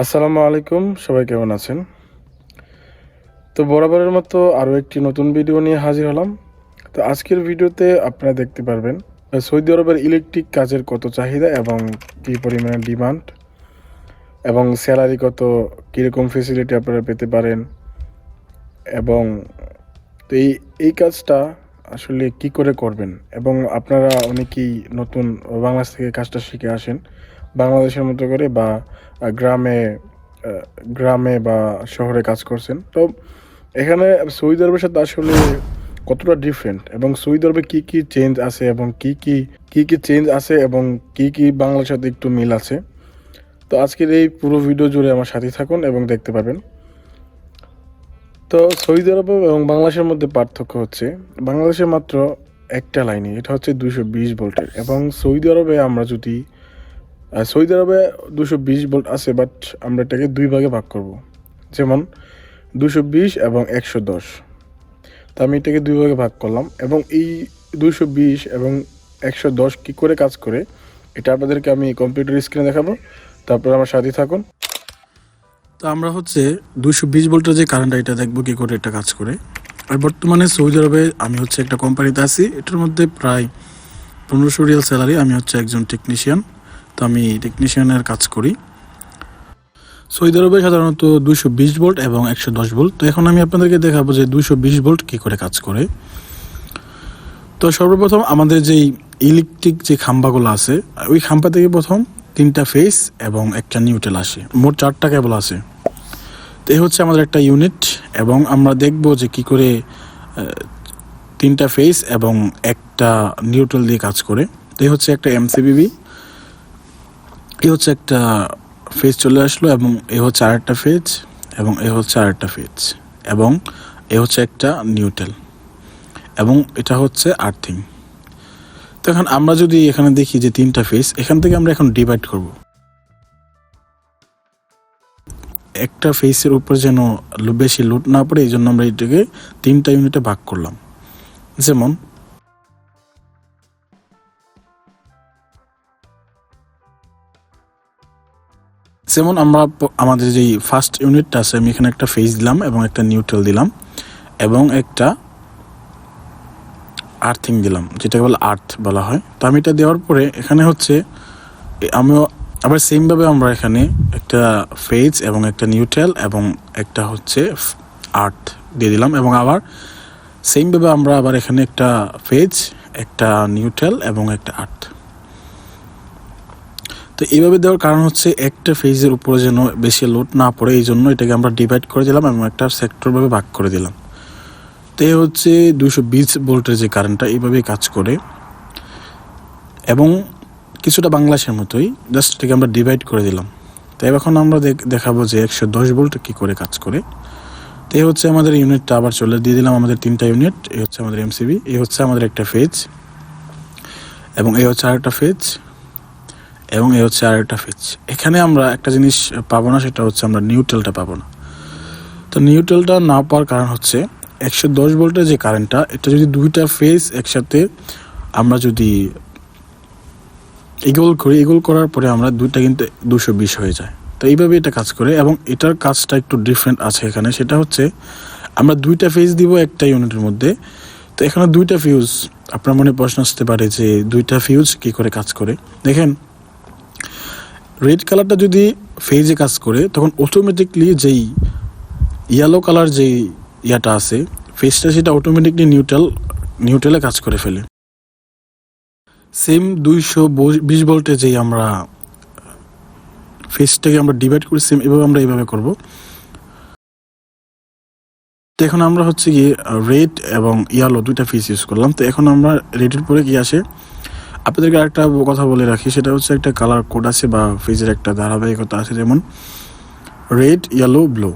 আসসালামু আলাইকুম, সবাই কেমন আছেন? তো বরাবরের মতো আরও একটি নতুন ভিডিও নিয়ে হাজির হলাম। তো আজকের ভিডিওতে আপনারা দেখতে পারবেন সৌদি আরবের ইলেকট্রিক কাজের কত চাহিদা এবং কী পরিমাণে ডিমান্ড এবং স্যালারি কত, কীরকম ফেসিলিটি আপনারা পেতে পারেন এবং তো এই কাজটা আসলে কি করে করবেন এবং আপনারা অনেকেই নতুন বাংলাদেশ থেকে কাজটা শিখে আসেন বাংলাদেশের মতো করে বা গ্রামে গ্রামে বা শহরে কাজ করছেন। তো এখানে সৌদি আরবের সাথে আসলে কতটা ডিফারেন্ট এবং সৌদি আরবে কী কী চেঞ্জ আছে এবং কী কী চেঞ্জ আছে এবং কী বাংলাদেশের সাথে একটু মিল আছে। তো আজকের এই পুরো ভিডিও জুড়ে আমার সাথে থাকুন এবং দেখতে পাবেন। তো সৌদি আরব এবং বাংলাদেশের মধ্যে পার্থক্য হচ্ছে বাংলাদেশে মাত্র একটা লাইনে, এটা হচ্ছে 220 ভোল্টের, এবং সৌদি আরবে আমরা যদি সৌদি আরবে 220 ভোল্ট আছে, বাট আমরা এটাকে দুই ভাগে ভাগ করব। যেমন 220 এবং 110। তো আমি এটাকে দুই ভাগে ভাগ করলাম এবং এই 220 এবং 110 কী করে কাজ করে এটা আপনাদেরকে আমি কম্পিউটার স্ক্রিনে দেখাবো। তারপর আমার সাথে থাকুন। তো আমরা হচ্ছে 220 ভোল্টের যে কারেন্টটা এটা দেখবো কী করে এটা কাজ করে। আর বর্তমানে সৌদি আরবে আমি হচ্ছে একটা কোম্পানিতে আছি, এটার মধ্যে প্রায় 1500 রিয়াল স্যালারি। আমি হচ্ছে একজন টেকনিশিয়ান, তো আমি টেকনিশিয়ানের কাজ করি। সৌদি আরবে সাধারণত 220 ভোল্ট এবং 110 ভোল্ট। তো এখন আমি আপনাদেরকে দেখাবো যে 220 ভোল্ট কী করে কাজ করে। তো সর্বপ্রথম আমাদের যেই ইলেকট্রিক যে খাম্বাগুলো আছে, ওই খাম্বা থেকে প্রথম 3টা ফেস এবং একটা নিউট্রাল আসে, মোট 4টা কেবল আছে। তো এই হচ্ছে আমাদের একটা ইউনিট, এবং আমরা দেখব যে কি করে 3টা ফেস এবং একটা নিউট্রাল দিয়ে কাজ করে। তো এই হচ্ছে একটা এমসিবিবি, এই হচ্ছে একটা ফেজ চলে আসলো, এবং এ হচ্ছে আরেকটা ফেজ, এবং এ হচ্ছে আরেকটা ফেজ, এবং এ হচ্ছে একটা নিউট্রাল, এবং এটা হচ্ছে আর্থিং। তো এখন আমরা যদি এখানে দেখি যে 3টা ফেজ, এখান থেকে আমরা এখন ডিভাইড করব। একটা ফেসের উপর যেন বেশি লোড না পড়ে, এই জন্য আমরা এটাকে 3টা ইউনিটে ভাগ করলাম। যেমন আমরা আমাদের যেই ফার্স্ট ইউনিটটা আছে, আমি এখানে একটা ফেজ দিলাম এবং একটা নিউট্রাল দিলাম এবং একটা আর্থিং দিলাম, যেটাকে বলে আর্থ বলা হয়। তো আমি এটা দেওয়ার পরে এখানে হচ্ছে আমিও আবার সেমভাবে আমরা এখানে একটা ফেজ এবং একটা নিউট্রাল এবং একটা হচ্ছে আর্থ দিয়ে দিলাম, এবং আবার সেমভাবে আমরা আবার এখানে একটা ফেজ, একটা নিউট্রাল এবং একটা আর্থ। তো এইভাবে দেওয়ার কারণ হচ্ছে একটা ফেজের উপরে যেন বেশি লোড না পড়ে, এই জন্য এটাকে আমরা ডিভাইড করে দিলাম এবং একটা সেক্টরভাবে ভাগ করে দিলাম। তো এই হচ্ছে 220 ভোল্টের যে কারেন্টটা এইভাবেই কাজ করে, এবং কিছুটা বাংলাদেশের মতোই, জাস্ট এটাকে আমরা ডিভাইড করে দিলাম। তো এখন আমরা দেখাবো যে 110 ভোল্ট কী করে কাজ করে। তো এই হচ্ছে আমাদের ইউনিটটা, আবার চলে দিয়ে দিলাম আমাদের 3টা ইউনিট। এই হচ্ছে আমাদের এমসিবি, এই হচ্ছে আমাদের একটা ফেজ, এবং এই হচ্ছে আরেকটা ফেজ, এবং এই হচ্ছে আরেকটা ফেজ। এখানে আমরা একটা জিনিস পাবো না, সেটা হচ্ছে আমরা নিউট্রালটা পাবো না। তো নিউট্রালটা না পাওয়ার কারণ হচ্ছে 110 ভোল্টের যে কারেন্টটা, এটা যদি 2টা ফেজ একসাথে আমরা যদি ইগল করার পরে আমরা 2টা কিন্তু 220 হয়ে যায়। তো এইভাবে এটা কাজ করে, এবং এটার কাজটা একটু ডিফারেন্ট আছে এখানে। সেটা হচ্ছে আমরা 2টা ফেজ দিব একটা ইউনিটের মধ্যে। তো এখানে 2টা ফিউজ, আপনার মনে প্রশ্ন আসতে পারে যে 2টা ফিউজ কী করে কাজ করে। দেখেন, রেড কালারটা যদি ফেজে কাজ করে, তখন অটোমেটিকলি যেই ইয়েলো কালার যেই ইয়াটা আছে ফেজটা, সেটা অটোমেটিকলি নিউট্রালে কাজ করে ফেলে। সেম 220 ভোল্টে যেই আমরা ফেজটাকে আমরা ডিভাইড করি, সেম এভাবে আমরা এইভাবে করব। তো এখন আমরা হচ্ছে গিয়ে রেড এবং ইয়েলো 2টা ফেজ ইউজ করলাম। তো এখন আমরা রেডের পরে কি আসে, আপনাদেরকে আরেকটা কথা বলে রাখি, সেটা হচ্ছে একটা কালার কোড আছে বা ফেজের একটা ধারাবাহিকতা আছে, যেমন রেড, ইয়েলো, ব্লু।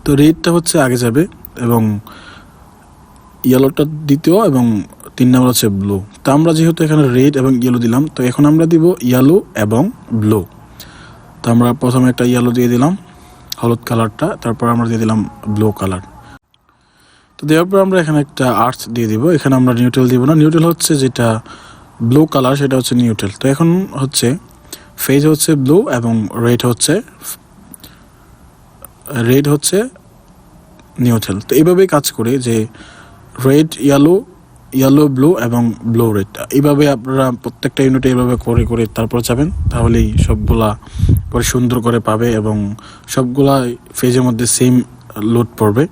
তো রেডটা হচ্ছে আগে যাবে এবং ইয়েলোটা দ্বিতীয়, এবং 3 নম্বর হচ্ছে ব্লু। তো আমরা যেহেতু এখানে রেড এবং ইয়েলো দিলাম, তো এখন আমরা দিব ইয়েলো এবং ব্লু। তো আমরা প্রথমে একটা ইয়েলো দিয়ে দিলাম, হলুদ কালারটা, তারপর আমরা দিয়ে দিলাম ব্লু কালার। তো দেওয়ার পর আমরা এখানে একটা আর্থ দিয়ে দিব। এখানে আমরা নিউট্রাল দিব না, নিউট্রাল হচ্ছে যেটা ব্লু কালার, সেটা হচ্ছে নিউট্রাল। তো এখন হচ্ছে ফেজ হচ্ছে ব্লু এবং রেড হচ্ছে রেড হচ্ছে নিউট্রাল। তো এইভাবেই কাজ করে যে রেড ইয়েলো, ইয়েলো ব্লু এবং ব্লু রেড, এইভাবে আপনারা প্রত্যেকটা ইউনিটে এইভাবে করে করে তারপর যাবেন, তাহলেই সবগুলা করে সুন্দর করে পাবে এবং সবগুলা ফেজের মধ্যে সেম লোড পড়বে।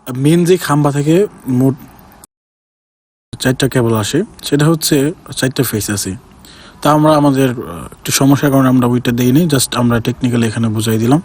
মেন যে খাম্বা থেকে মোট 4টা কেবল আসে, সেটা হচ্ছে 4টা ফেস আছে। তা আমরা আমাদের একটু সমস্যার কারণে আমরা ওইটা দেইনি, জাস্ট আমরা টেকনিক্যালি এখানে বুঝাই দিলাম।